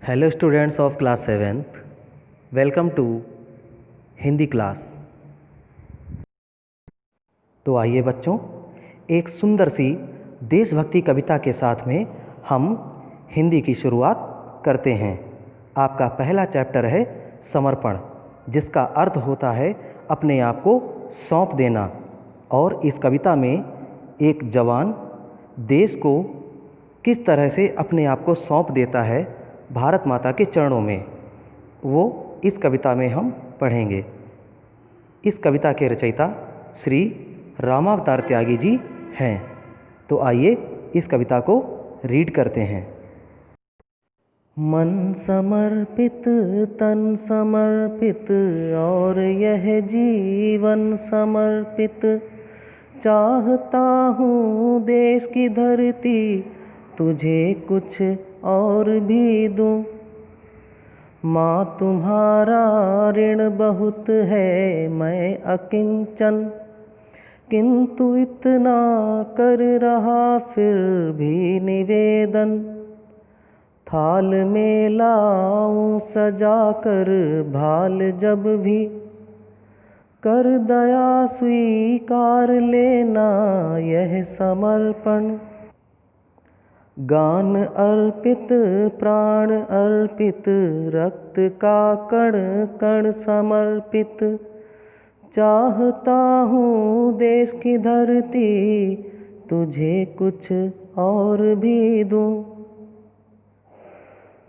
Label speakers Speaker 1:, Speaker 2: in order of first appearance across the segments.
Speaker 1: Hello students of class 7th, welcome to Hindi class. तो आइए बच्चों, एक सुंदर सी देशभक्ति कविता के साथ में हम हिंदी की शुरुआत करते हैं। आपका पहला चैप्टर है समर्पण, जिसका अर्थ होता है अपने आप को सौंप देना। और इस कविता में एक जवान देश को किस तरह से अपने आप को सौंप देता है भारत माता के चरणों में, वो इस कविता में हम पढ़ेंगे। इस कविता के रचयिता श्री रामावतार त्यागी जी हैं। तो आइए इस कविता को रीड करते हैं। मन समर्पित, तन समर्पित और यह जीवन समर्पित, चाहता हूँ देश की धरती तुझे कुछ और भी दूँ। माँ तुम्हारा ऋण बहुत है, मैं अकिंचन, किंतु इतना कर रहा फिर भी निवेदन। थाल में लाऊं सजा कर भाल जब भी, कर दया स्वीकार लेना यह समर्पण। गान अर्पित, प्राण अर्पित, रक्त का कण कण समर्पित, चाहता हूँ देश की धरती तुझे कुछ और भी दूँ।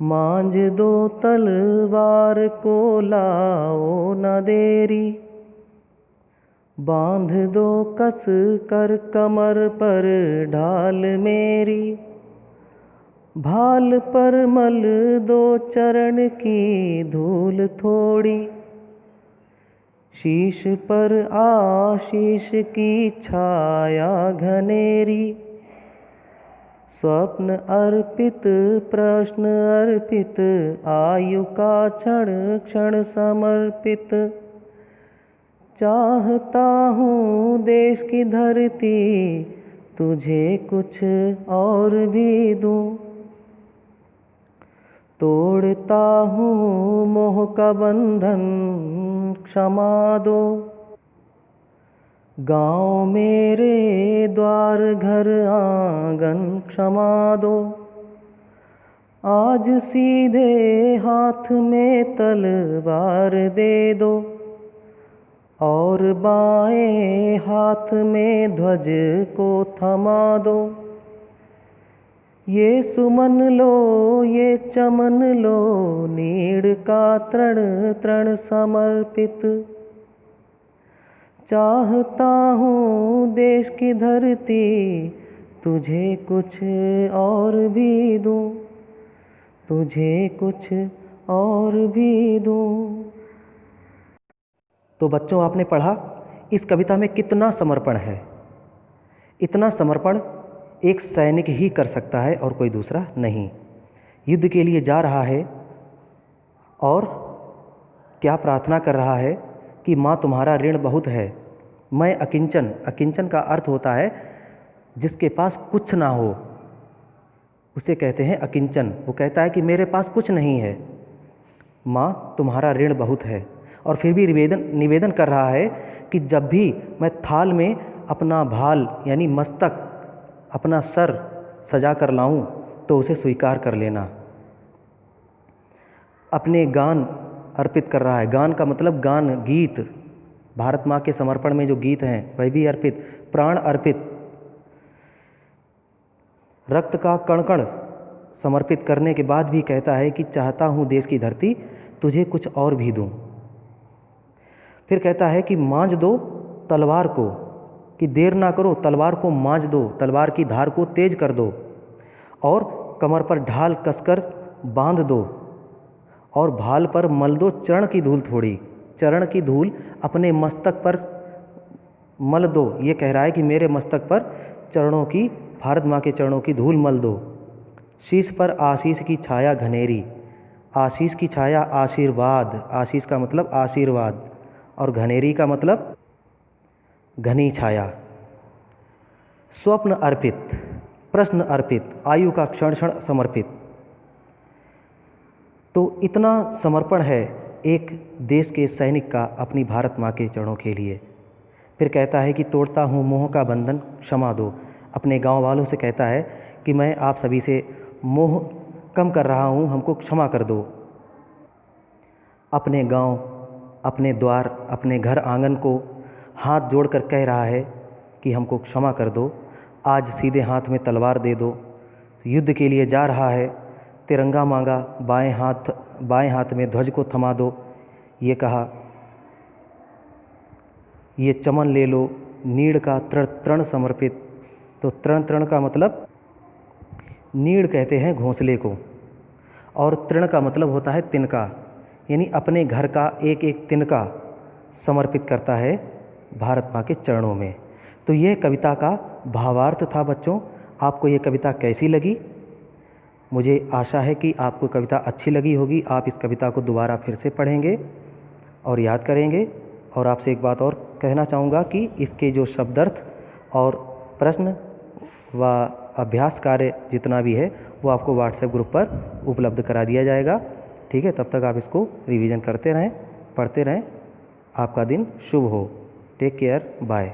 Speaker 1: मांझ दो तलवार को लाओ न देरी, बांध दो कस कर कमर पर ढाल मेरी। भाल पर मल दो चरण की धूल थोड़ी, शीश पर आशीष की छाया घनेरी। स्वप्न अर्पित, प्रश्न अर्पित, आयु का क्षण क्षण समर्पित, चाहता हूँ देश की धरती तुझे कुछ और भी दूँ। तोड़ता हूँ मोह का बंधन, क्षमा दो। गाँव मेरे द्वार घर आंगन, क्षमा दो। आज सीधे हाथ में तलवार दे दो, और बाएं हाथ में ध्वज को थमा दो। ये सुमन लो, ये चमन लो, नीड़ का तृण तृण समर्पित, चाहता हूँ देश की धरती तुझे कुछ और भी दूँ, तुझे कुछ और भी दूँ। तो बच्चों, आपने पढ़ा इस कविता में कितना समर्पण है। इतना समर्पण एक सैनिक ही कर सकता है और कोई दूसरा नहीं। युद्ध के लिए जा रहा है और क्या प्रार्थना कर रहा है कि माँ तुम्हारा ऋण बहुत है, मैं अकिंचन। अकिंचन का अर्थ होता है जिसके पास कुछ ना हो, उसे कहते हैं अकिंचन। वो कहता है कि मेरे पास कुछ नहीं है, माँ तुम्हारा ऋण बहुत है। और फिर भी निवेदन कर रहा है कि जब भी मैं थाल में अपना भाल यानी मस्तक, अपना सर सजा कर लाऊं तो उसे स्वीकार कर लेना। अपने गान अर्पित कर रहा है। गान का मतलब गान, गीत। भारत माँ के समर्पण में जो गीत हैं वह भी अर्पित। प्राण अर्पित, रक्त का कण कण समर्पित करने के बाद भी कहता है कि चाहता हूँ देश की धरती तुझे कुछ और भी दूँ। फिर कहता है कि मांझ दो तलवार को, कि देर ना करो, तलवार को मांझ दो, तलवार की धार को तेज कर दो, और कमर पर ढाल कसकर बांध दो, और भाल पर मल दो चरण की धूल थोड़ी। चरण की धूल अपने मस्तक पर मल दो। ये कह रहा है कि मेरे मस्तक पर चरणों की, भारत माँ के चरणों की धूल मल दो। शीश पर आशीष की छाया घनेरी। आशीष की छाया आशीर्वाद, आशीष का मतलब आशीर्वाद, और घनेरी का मतलब घनी छाया। स्वप्न अर्पित, प्रश्न अर्पित, आयु का क्षण क्षण समर्पित। तो इतना समर्पण है एक देश के सैनिक का अपनी भारत माँ के चरणों के लिए। फिर कहता है कि तोड़ता हूँ मोह का बंधन क्षमा दो। अपने गांव वालों से कहता है कि मैं आप सभी से मोह कम कर रहा हूँ, हमको क्षमा कर दो। अपने गांव, अपने द्वार, अपने घर आंगन को हाथ जोड़कर कह रहा है कि हमको क्षमा कर दो। आज सीधे हाथ में तलवार दे दो। युद्ध के लिए जा रहा है, तिरंगा मांगा, बाएं हाथ में ध्वज को थमा दो। ये कहा, ये चमन ले लो नीड़ का तृण समर्पित। तो तृण का मतलब नीड़ कहते हैं घोंसले को, और तृण का मतलब होता है तिनका, यानी अपने घर का एक एक तिनका समर्पित करता है भारत माँ के चरणों में। तो यह कविता का भावार्थ था बच्चों। आपको ये कविता कैसी लगी? मुझे आशा है कि आपको कविता अच्छी लगी होगी। आप इस कविता को दोबारा फिर से पढ़ेंगे और याद करेंगे। और आपसे एक बात और कहना चाहूँगा कि इसके जो शब्दार्थ और प्रश्न व अभ्यास कार्य जितना भी है वो आपको व्हाट्सएप ग्रुप पर उपलब्ध करा दिया जाएगा। ठीक है, तब तक आप इसको रिवीजन करते रहें, पढ़ते रहें। आपका दिन शुभ हो। Take care, bye.